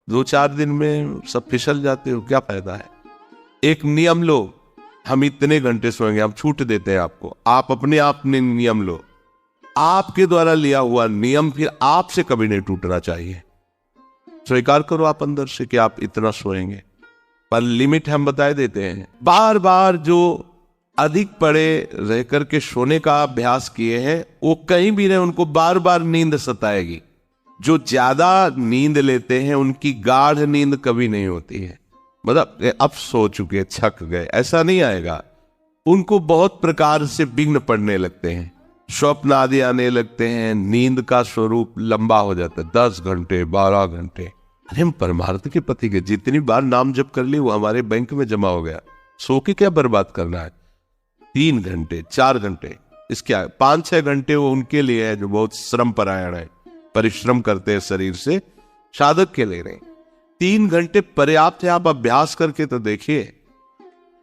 2-4 दिन में सब फिसल जाते हो, क्या फायदा है। एक नियम लो, हम इतने घंटे सोएंगे, हम छूट देते हैं आपको, आप अपने आप ने नियम लो। आपके द्वारा लिया हुआ नियम फिर आपसे कभी नहीं टूटना चाहिए। स्वीकार करो आप अंदर से कि आप इतना सोएंगे, पर लिमिट हम बताए देते हैं। बार बार जो अधिक पड़े रह करके सोने का अभ्यास किए हैं वो कहीं भी नहीं, उनको बार बार नींद सताएगी। जो ज्यादा नींद लेते हैं उनकी गाढ़ नींद कभी नहीं होती है, मतलब अब सो चुके, थक गए, ऐसा नहीं आएगा। उनको बहुत प्रकार से विघ्न पड़ने लगते हैं, स्वप्न आदि आने लगते हैं, नींद का स्वरूप लंबा हो जाता है, 10 घंटे 12 घंटे। अरे हम परमार्थ के पति के जितनी बार नाम जप कर ली वो हमारे बैंक में जमा हो गया, सो के क्या बर्बाद करना है। 3 घंटे 4 घंटे, इसके 5-6 घंटे वो उनके लिए है जो बहुत श्रम परायण है, परिश्रम करते हैं शरीर से, साधक के ले रहे। 3 घंटे पर्याप्त है, आप अभ्यास करके तो देखिए।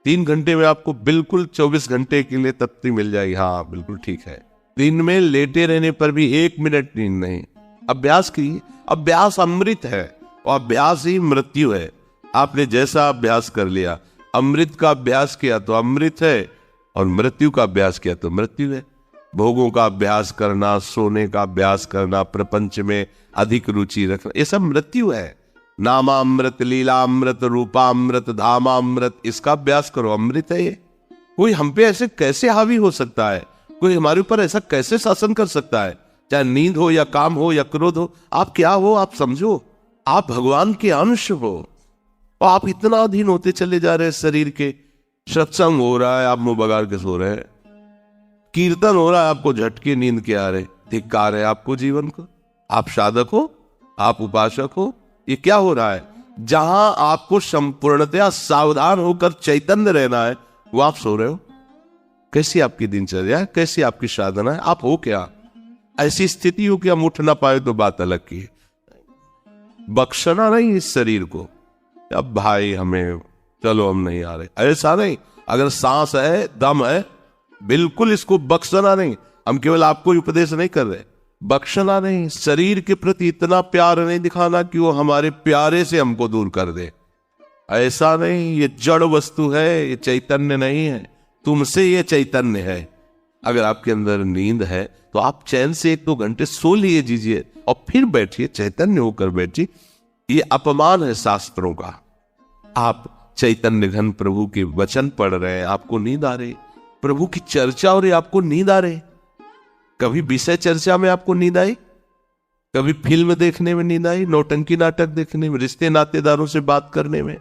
3 घंटे में आपको बिल्कुल 24 घंटे के लिए तृप्ति मिल जाएगी। हाँ बिल्कुल ठीक है। दिन में लेटे रहने पर भी 1 मिनट नींद नहीं, अभ्यास कीजिए। अभ्यास अमृत है और अभ्यास ही मृत्यु है। आपने जैसा अभ्यास कर लिया, अमृत का अभ्यास किया तो अमृत है, और मृत्यु का अभ्यास किया तो मृत्यु है। भोगों का अभ्यास करना, सोने का अभ्यास करना, प्रपंच में अधिक रुचि रखना, ये सब मृत्यु है। नामामृत, लीलामृत, रूपामृत, धामामृत, इसका अभ्यास करो, अमृत है ये। कोई हम पे ऐसे कैसे हावी हो सकता है, कोई हमारे ऊपर ऐसा कैसे शासन कर सकता है, चाहे नींद हो या काम हो या क्रोध हो। आप क्या हो, आप समझो, आप भगवान के अंश हो और आप इतना अधीन होते चले जा रहे हैं शरीर के। सत्संग हो रहा है, आप मुंह बगाड़ के सो रहे हैं, कीर्तन हो रहा है, आपको झटके नींद के आ रहे, धिक्कार है आपको जीवन को। आप साधक हो, आप उपासक हो, ये क्या हो रहा है। जहां आपको संपूर्णतया सावधान होकर चैतन्य रहना है वो आप सो रहे हो। कैसी आपकी दिनचर्या है, कैसी आपकी साधना है, आप हो क्या। ऐसी स्थिति हो कि हम उठ ना पाए तो बात अलग की है। बख्शना नहीं इस शरीर को, अब भाई हमें चलो हम नहीं आ रहे, ऐसा नहीं। अगर सांस है, दम है, बिल्कुल इसको बख्शना नहीं। हम केवल आपको उपदेश नहीं कर रहे, बख्शना नहीं। शरीर के प्रति इतना प्यार नहीं दिखाना कि वो हमारे प्यारे से हमको दूर कर दे, ऐसा नहीं। ये जड़ वस्तु है, ये चैतन्य नहीं है, तुमसे ये चैतन्य है। अगर आपके अंदर नींद है तो आप चैन से 1-2 घंटे सो लिए दीजिए और फिर बैठिए, चैतन्य होकर बैठिए। ये अपमान है शास्त्रों का। आप चैतन्य घन प्रभु के वचन पढ़ रहे हैं, आपको नींद आ रही, प्रभु की चर्चा हो रही, आपको नींद आ रही। कभी विषय चर्चा में आपको नींद आई, कभी फिल्म देखने में नींद आई, नौटंकी नाटक देखने में, रिश्ते नातेदारों से बात करने में,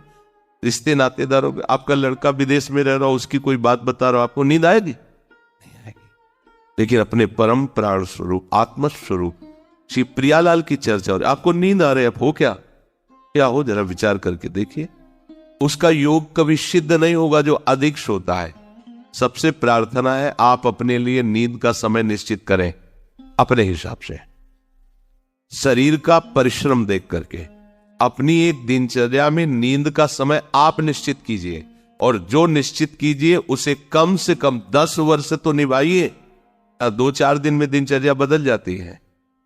रिश्ते नातेदारों, आपका लड़का विदेश में रह रहा हो, उसकी कोई बात बता रहा हो, आपको नींद आएगी? नहीं आएगी। लेकिन अपने परम प्राण स्वरूप, आत्म स्वरूप श्री प्रियालाल की चर्चा हो रही, आपको नींद आ रही है, हो क्या हो, जरा विचार करके देखिए। उसका योग कभी सिद्ध नहीं होगा जो अधिक सोता है। सबसे प्रार्थना है आप अपने लिए नींद का समय निश्चित करें अपने हिसाब से, शरीर का परिश्रम देख करके। अपनी एक दिनचर्या में नींद का समय आप निश्चित कीजिए, और जो निश्चित कीजिए उसे कम से कम 10 वर्ष तो निभाइए। 2-4 दिन में दिनचर्या बदल जाती है।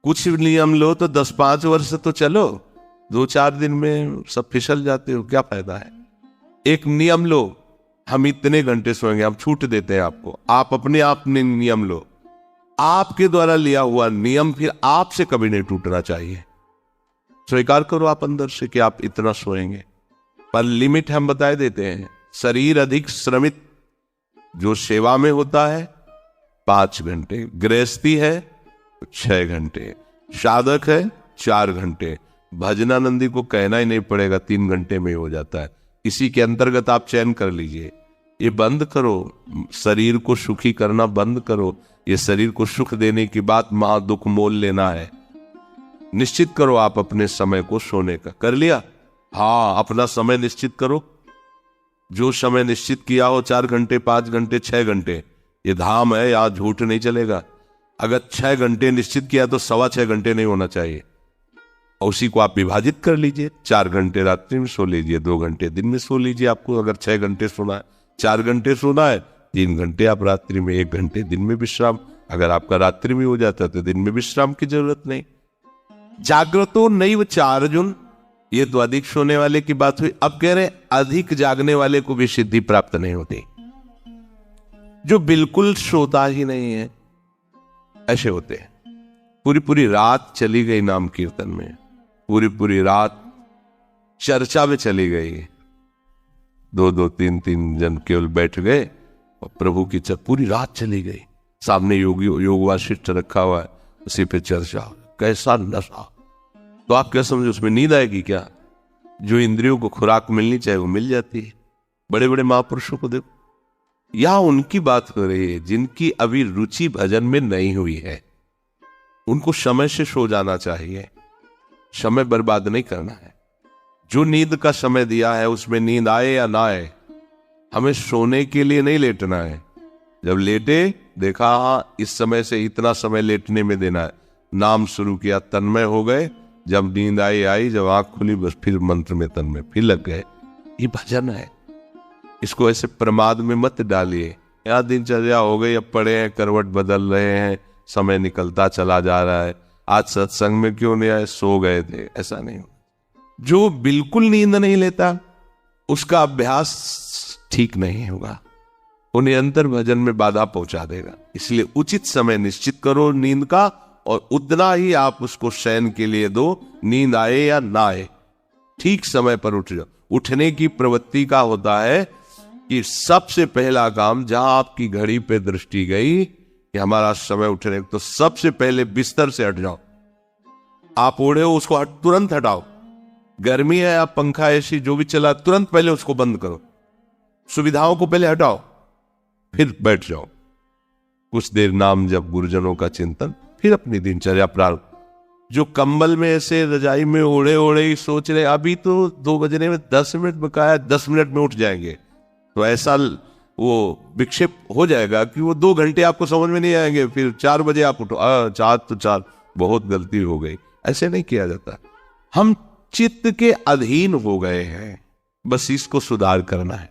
कुछ नियम लो तो 10-5 वर्ष तो चलो, 2-4 दिन में सब फिसल जाते हो, क्या फायदा है। एक नियम लो, हम इतने घंटे सोएंगे, हम छूट देते हैं आपको, आप अपने आप ने नियम लो। आपके द्वारा लिया हुआ नियम फिर आपसे कभी नहीं टूटना चाहिए। स्वीकार करो आप अंदर से कि आप इतना सोएंगे, पर लिमिट हम बताए देते हैं। शरीर अधिक श्रमित जो सेवा में होता है 5 घंटे, गृहस्थी है 6 घंटे, साधक है 4 घंटे, भजनानंदी को कहना ही नहीं पड़ेगा, 3 घंटे में हो जाता है। इसी के अंतर्गत आप चयन कर लीजिए। ये बंद करो, शरीर को सुखी करना बंद करो। ये शरीर को सुख देने की बात महा दुख मोल लेना है। निश्चित करो आप अपने समय को सोने का। कर लिया? हाँ, अपना समय निश्चित करो। जो समय निश्चित किया हो, 4 घंटे 5 घंटे 6 घंटे, ये धाम है, यहां झूठ नहीं चलेगा। अगर 6 घंटे निश्चित किया तो 6.25 घंटे नहीं होना चाहिए, और उसी को आप विभाजित कर लीजिए। 4 घंटे रात्रि में सो लीजिए, 2 घंटे दिन में सो लीजिए। आपको अगर 6 घंटे सोना है, 4 घंटे सोना है, 3 घंटे आप रात्रि में, 1 घंटे दिन में विश्राम। अगर आपका रात्रि में हो जाता है तो दिन में विश्राम की जरूरत नहीं। जागृतो नैव चार्जुन, ये तो अधिक सोने वाले की बात हुई। अब कह रहे हैं अधिक जागने वाले को भी सिद्धि प्राप्त नहीं होती। जो बिल्कुल सोता ही नहीं है ऐसे होते हैं। पूरी पूरी रात चली गई नाम कीर्तन में, पूरी पूरी रात चर्चा में चली गई, 2-2 3-3 जन केवल बैठ गए और प्रभु की पूरी रात चली गई। सामने योग वासिष्ठ रखा हुआ है, उसी पे चर्चा, कैसा नशा। तो आप क्या समझे, उसमें नींद आएगी क्या? जो इंद्रियों को खुराक मिलनी चाहिए वो मिल जाती है। बड़े बड़े महापुरुषों को देखो, यहां उनकी बात हो रही है जिनकी अभी रुचि भजन में नहीं हुई है। उनको समय से सो जाना चाहिए, समय बर्बाद नहीं करना है। जो नींद का समय दिया है उसमें नींद आए या ना आए, हमें सोने के लिए नहीं लेटना है। जब लेटे देखा हाँ इस समय से इतना समय लेटने में देना है, नाम शुरू किया, तन्मय हो गए। जब नींद आई, जब आंख खुली बस फिर मंत्र में तन्मय फिर लग गए। ये भजन है, इसको ऐसे प्रमाद में मत डालिए। यहाँ दिनचर्या हो गई, अब पड़े हैं, करवट बदल रहे हैं, समय निकलता चला जा रहा है, आज सत्संग में क्यों नहीं आए, सो गए थे, ऐसा नहीं हो। जो बिल्कुल नींद नहीं लेता उसका अभ्यास ठीक नहीं होगा, वो निरंतर भजन में बाधा पहुंचा देगा। इसलिए उचित समय निश्चित करो नींद का, और उतना ही आप उसको शयन के लिए दो। नींद आए या ना आए, ठीक समय पर उठ जाओ। उठने की प्रवृत्ति का होता है कि सबसे पहला काम, जहां आपकी घड़ी पे दृष्टि गई कि हमारा समय उठने, तो सबसे पहले बिस्तर से हट जाओ। आप ओढ़े हो उसको तुरंत हटाओ। गर्मी है, आप पंखा एसी जो भी चला, तुरंत पहले उसको बंद करो। सुविधाओं को पहले हटाओ, फिर बैठ जाओ। कुछ देर नाम जप, गुरुजनों का चिंतन, फिर अपनी दिनचर्या प्रारंभ। जो कंबल में ऐसे रजाई में ओढ़े ओढ़े ही सोच रहे अभी तो 2 बजने में 10 मिनट बकाया, 10 मिनट में उठ जाएंगे, तो ऐसा वो विक्षेप हो जाएगा कि वो 2 घंटे आपको समझ में नहीं आएंगे। फिर 4 बजे आप उठो, 4 बहुत गलती हो गई। ऐसे नहीं किया जाता। हम चित्त के अधीन हो गए हैं, बस इसको सुधार करना है।